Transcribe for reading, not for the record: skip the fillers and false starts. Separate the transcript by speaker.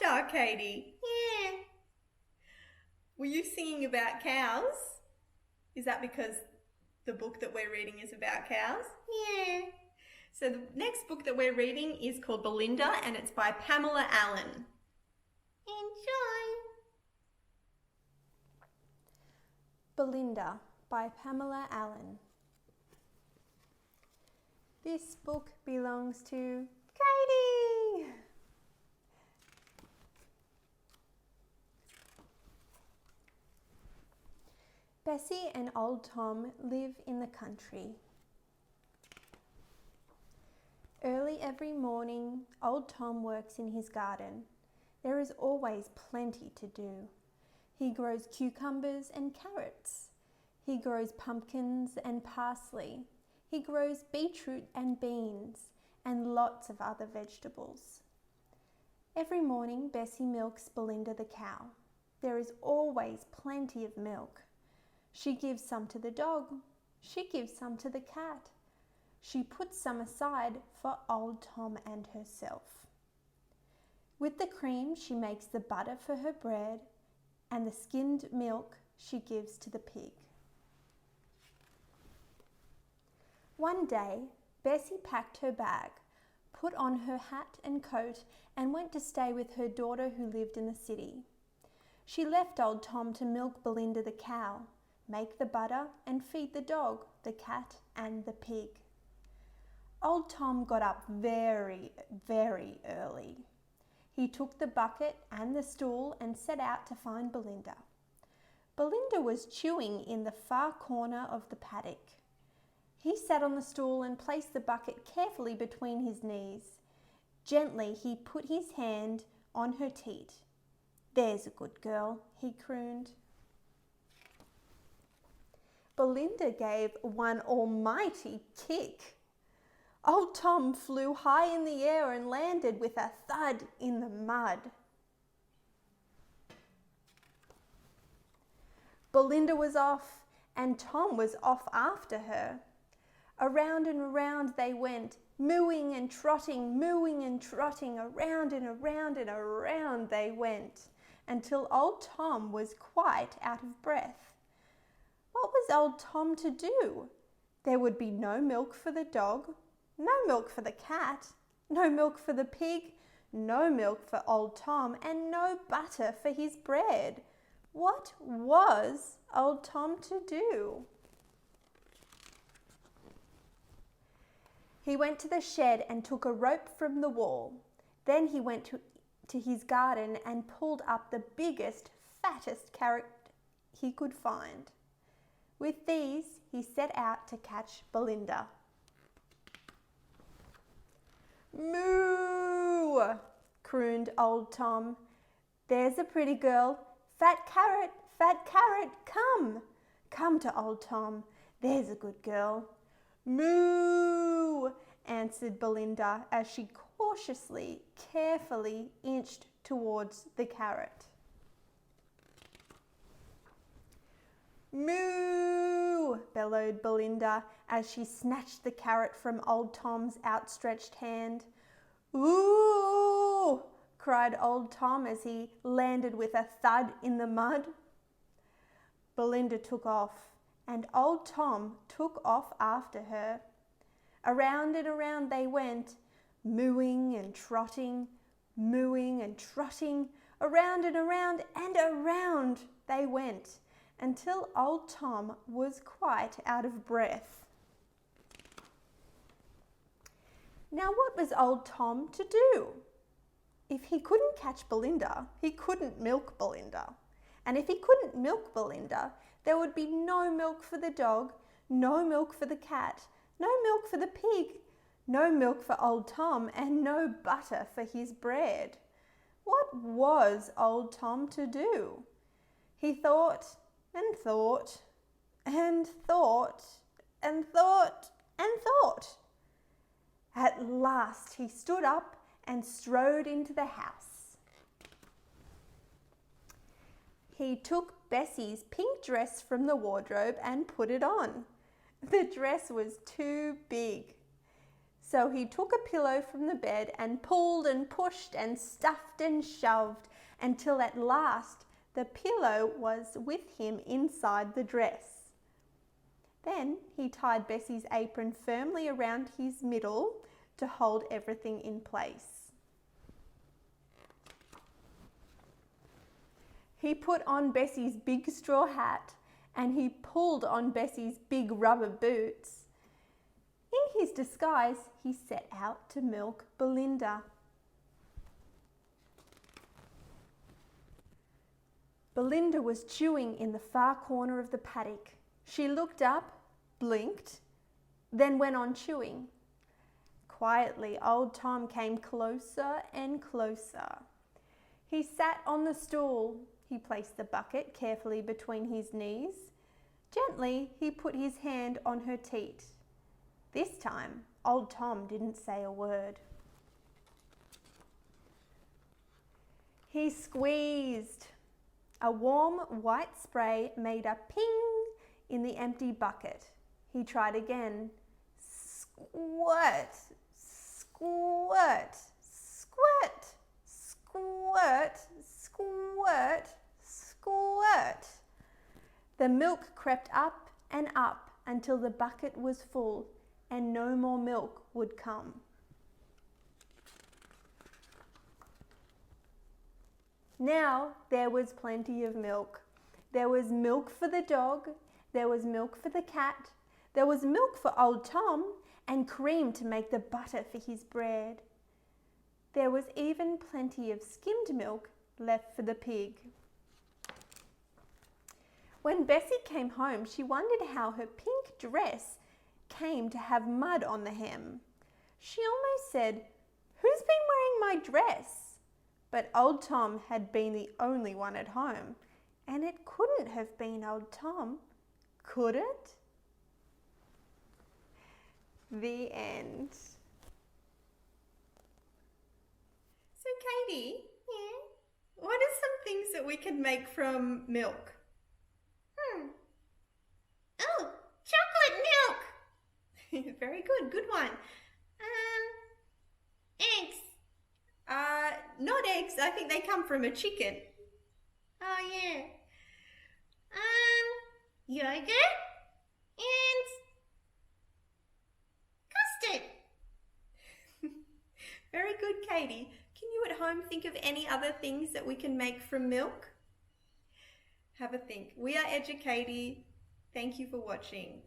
Speaker 1: Edu-Katie.
Speaker 2: Yeah.
Speaker 1: Were you singing about cows? Is that because the book that we're reading is about cows?
Speaker 2: Yeah.
Speaker 1: So the next book that we're reading is called Belinda and it's by Pamela Allen.
Speaker 2: Enjoy.
Speaker 3: Belinda by Pamela Allen. This book belongs to Katie. Bessie and old Tom live in the country. Early every morning, old Tom works in his garden. There is always plenty to do. He grows cucumbers and carrots. He grows pumpkins and parsley. He grows beetroot and beans and lots of other vegetables. Every morning, Bessie milks Belinda the cow. There is always plenty of milk. She gives some to the dog. She gives some to the cat. She puts some aside for old Tom and herself. With the cream, she makes the butter for her bread, and the skimmed milk she gives to the pig. One day, Bessie packed her bag, put on her hat and coat, and went to stay with her daughter who lived in the city. She left old Tom to milk Belinda the cow, make the butter, and feed the dog, the cat, and the pig. Old Tom got up very, very early. He took the bucket and the stool and set out to find Belinda. Belinda was chewing in the far corner of the paddock. He sat on the stool and placed the bucket carefully between his knees. Gently, he put his hand on her teat. "There's a good girl," he crooned. Belinda gave one almighty kick. Old Tom flew high in the air and landed with a thud in the mud. Belinda was off, and Tom was off after her. Around and around they went, mooing and trotting, around and around and around they went, until old Tom was quite out of breath. What was old Tom to do? There would be no milk for the dog, no milk for the cat, no milk for the pig, no milk for old Tom, and no butter for his bread. What was old Tom to do? He went to the shed and took a rope from the wall. Then he went to his garden and pulled up the biggest, fattest carrot he could find. With these, he set out to catch Belinda. "Moo!" crooned old Tom. "There's a pretty girl. Fat carrot, come! Come to old Tom. There's a good girl." "Moo!" answered Belinda as she cautiously, carefully inched towards the carrot. "Moo!" bellowed Belinda as she snatched the carrot from old Tom's outstretched hand. "Ooh!" cried old Tom as he landed with a thud in the mud. Belinda took off, and old Tom took off after her. Around and around they went, mooing and trotting, around and around they went, until old Tom was quite out of breath. Now what was old Tom to do? If he couldn't catch Belinda, he couldn't milk Belinda. And if he couldn't milk Belinda, there would be no milk for the dog, no milk for the cat, no milk for the pig, no milk for old Tom, and no butter for his bread. What was old Tom to do? He thought and thought and thought and thought and thought. At last he stood up and strode into the house. He took Bessie's pink dress from the wardrobe and put it on. The dress was too big. So he took a pillow from the bed and pulled and pushed and stuffed and shoved until at last the pillow was with him inside the dress. Then he tied Bessie's apron firmly around his middle to hold everything in place. He put on Bessie's big straw hat and he pulled on Bessie's big rubber boots. In his disguise, he set out to milk Belinda. Belinda was chewing in the far corner of the paddock. She looked up, blinked, then went on chewing. Quietly, old Tom came closer and closer. He sat on the stool. He placed the bucket carefully between his knees. Gently, he put his hand on her teat. This time, old Tom didn't say a word. He squeezed. A warm white spray made a ping in the empty bucket. He tried again. Squirt, squirt, squirt, squirt, squirt, squirt. The milk crept up and up until the bucket was full and no more milk would come. Now there was plenty of milk. There was milk for the dog, there was milk for the cat, there was milk for old Tom, and cream to make the butter for his bread. There was even plenty of skimmed milk left for the pig. When Bessie came home, she wondered how her pink dress came to have mud on the hem. She almost said, "Who's been wearing my dress?" But old Tom had been the only one at home, and it couldn't have been old Tom, could it? The end.
Speaker 1: So Katie, what are some things that we can make from milk?
Speaker 2: Oh, chocolate milk.
Speaker 1: Very good, good one.
Speaker 2: Eggs.
Speaker 1: Not eggs, I think they come from a chicken.
Speaker 2: Oh, yeah. Yogurt and custard.
Speaker 1: Very good, Katie. Can you at home think of any other things that we can make from milk? Have a think. We are Edu-Katie. Thank you for watching.